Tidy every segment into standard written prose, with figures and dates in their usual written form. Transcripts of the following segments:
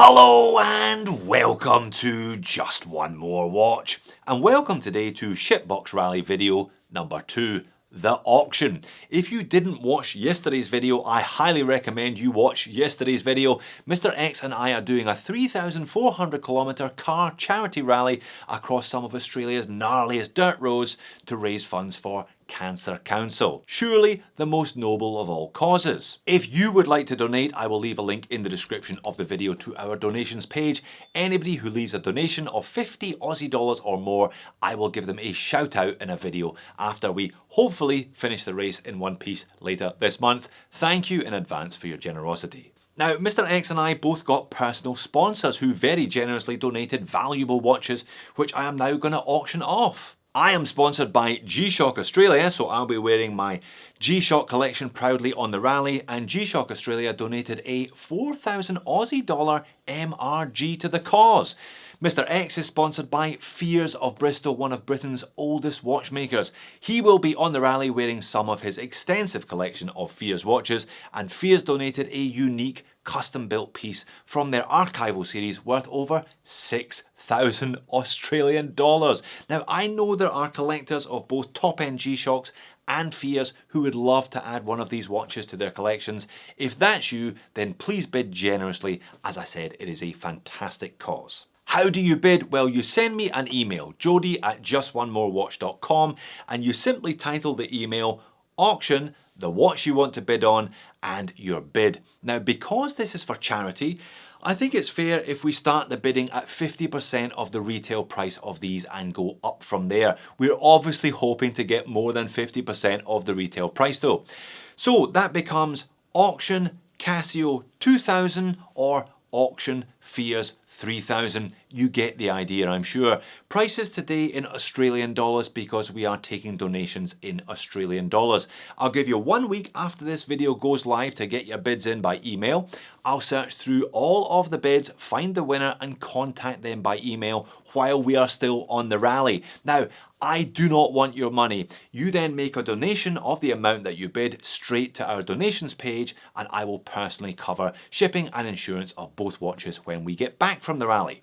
Hello and welcome to Just One More Watch, and welcome today to Shipbox Rally video number 2, the auction. If you didn't watch yesterday's video, I highly recommend you watch yesterday's video. Mr X and I are doing a 3,400 kilometre car charity rally across some of Australia's gnarliest dirt roads to raise funds for Cancer Council. Surely the most noble of all causes. If you would like to donate, I will leave a link in the description of the video to our donations page. Anybody who leaves a donation of 50 Aussie dollars or more, I will give them a shout out in a video after we hopefully finish the race in one piece later this month. Thank you in advance for your generosity. Now, Mr X and I both got personal sponsors who very generously donated valuable watches, which I am now going to auction off. I am sponsored by G-Shock Australia, so I'll be wearing my G-Shock collection proudly on the rally, and G-Shock Australia donated a 4,000 Aussie dollar MRG to the cause. Mr X is sponsored by Fears of Bristol, one of Britain's oldest watchmakers. He will be on the rally wearing some of his extensive collection of Fears watches, and Fears donated a unique custom-built piece from their Archival series worth over 6,000 Australian dollars. Now, I know there are collectors of both top-end G-Shocks and Fears who would love to add one of these watches to their collections. If that's you, then please bid generously. As I said, it is a fantastic cause. How do you bid? Well, you send me an email, jody@justonemorewatch.com, and you simply title the email auction, the watch you want to bid on, and your bid. Now, because this is for charity, I think it's fair if we start the bidding at 50% of the retail price of these and go up from there. We're obviously hoping to get more than 50% of the retail price though. So that becomes auction Casio 2,000 or auction Fears 3,000. You get the idea, I'm sure. Prices today in Australian dollars because we are taking donations in Australian dollars. I'll give you 1 week after this video goes live to get your bids in by email. I'll search through all of the bids, find the winner and contact them by email while we are still on the rally. Now, I do not want your money. You then make a donation of the amount that you bid straight to our donations page, and I will personally cover shipping and insurance of both watches when we get back from the rally.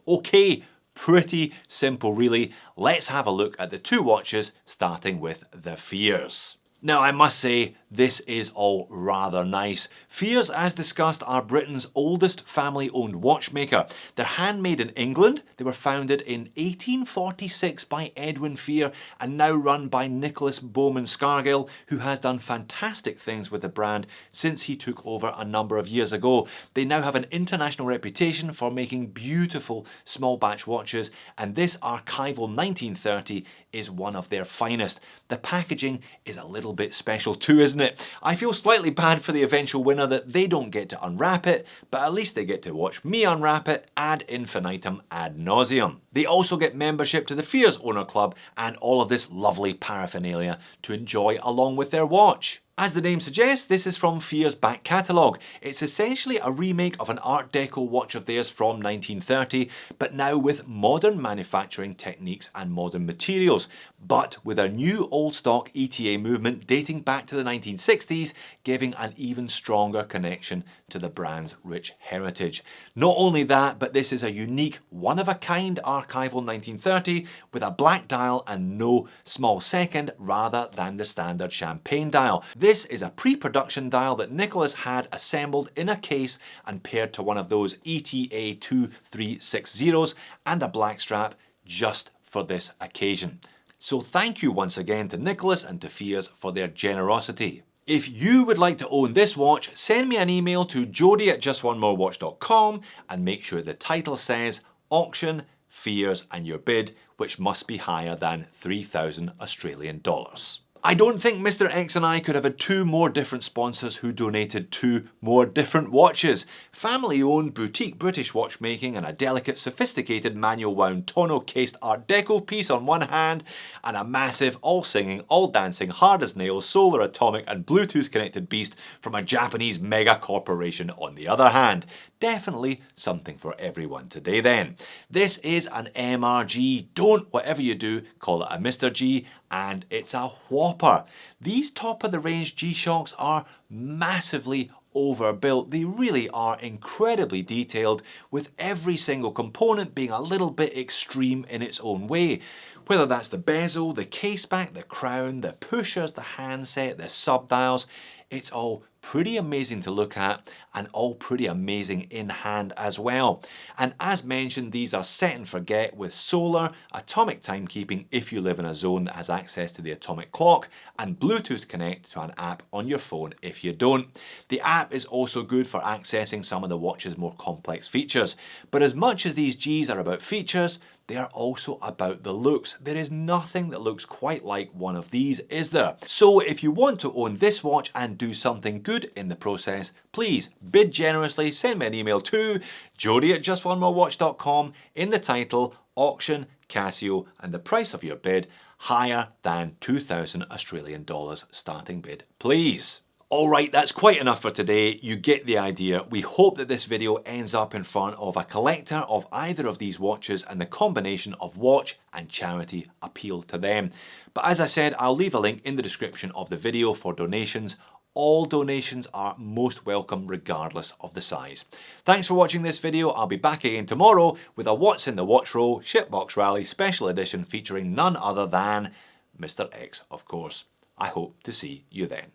Okay, pretty simple really. Let's have a look at the two watches, starting with the Fears. Now, I must say, this is all rather nice. Fears, as discussed, are Britain's oldest family-owned watchmaker. They're handmade in England. They were founded in 1846 by Edwin Fear and now run by Nicholas Bowman Scargill, who has done fantastic things with the brand since he took over a number of years ago. They now have an international reputation for making beautiful small batch watches, and this Archival 1930 is one of their finest. The packaging is a little bit special too, isn't it? I feel slightly bad for the eventual winner that they don't get to unwrap it, but at least they get to watch me unwrap it ad infinitum ad nauseum. They also get membership to the Fears Owner Club and all of this lovely paraphernalia to enjoy along with their watch. As the name suggests, this is from Fears' back catalogue. It's essentially a remake of an Art Deco watch of theirs from 1930, but now with modern manufacturing techniques and modern materials, but with a new old stock ETA movement dating back to the 1960s, giving an even stronger connection to the brand's rich heritage. Not only that, but this is a unique, one-of-a-kind Archival 1930 with a black dial and no small second rather than the standard champagne dial. This is a pre-production dial that Nicholas had assembled in a case and paired to one of those ETA 2360s and a black strap just for this occasion. So thank you once again to Nicholas and to Fears for their generosity. If you would like to own this watch, send me an email to jody@justonemorewatch.com and make sure the title says auction, Fears and your bid, which must be higher than 3,000 Australian dollars. I don't think Mr X and I could have had two more different sponsors who donated two more different watches. Family-owned boutique British watchmaking and a delicate, sophisticated manual wound tonneau cased Art Deco piece on one hand, and a massive, all-singing, all-dancing, hard-as-nails, solar, atomic and Bluetooth connected beast from a Japanese mega corporation on the other hand. Definitely something for everyone today then. This is an MRG. Don't, whatever you do, call it a Mr G, and it's a whopper. These top of the range G-Shocks are massively overbuilt. They really are incredibly detailed, with every single component being a little bit extreme in its own way. Whether that's the bezel, the caseback, the crown, the pushers, the handset, the subdials, it's all pretty amazing to look at and all pretty amazing in hand as well. And as mentioned, these are set and forget with solar, atomic timekeeping if you live in a zone that has access to the atomic clock, and Bluetooth connect to an app on your phone if you don't. The app is also good for accessing some of the watch's more complex features. But as much as these Gs are about features, they are also about the looks. There is nothing that looks quite like one of these, is there? So if you want to own this watch and do something good in the process, please bid generously, send me an email to jody@justonemorewatch.com, in the title, auction, Casio, and the price of your bid higher than 2,000 Australian dollars starting bid, please. Alright, that's quite enough for today. You get the idea. We hope that this video ends up in front of a collector of either of these watches and the combination of watch and charity appeal to them. But as I said, I'll leave a link in the description of the video for donations. All donations are most welcome regardless of the size. Thanks for watching this video. I'll be back again tomorrow with a What's in the Watch Row Shipbox Rally special edition featuring none other than Mr. X, of course. I hope to see you then.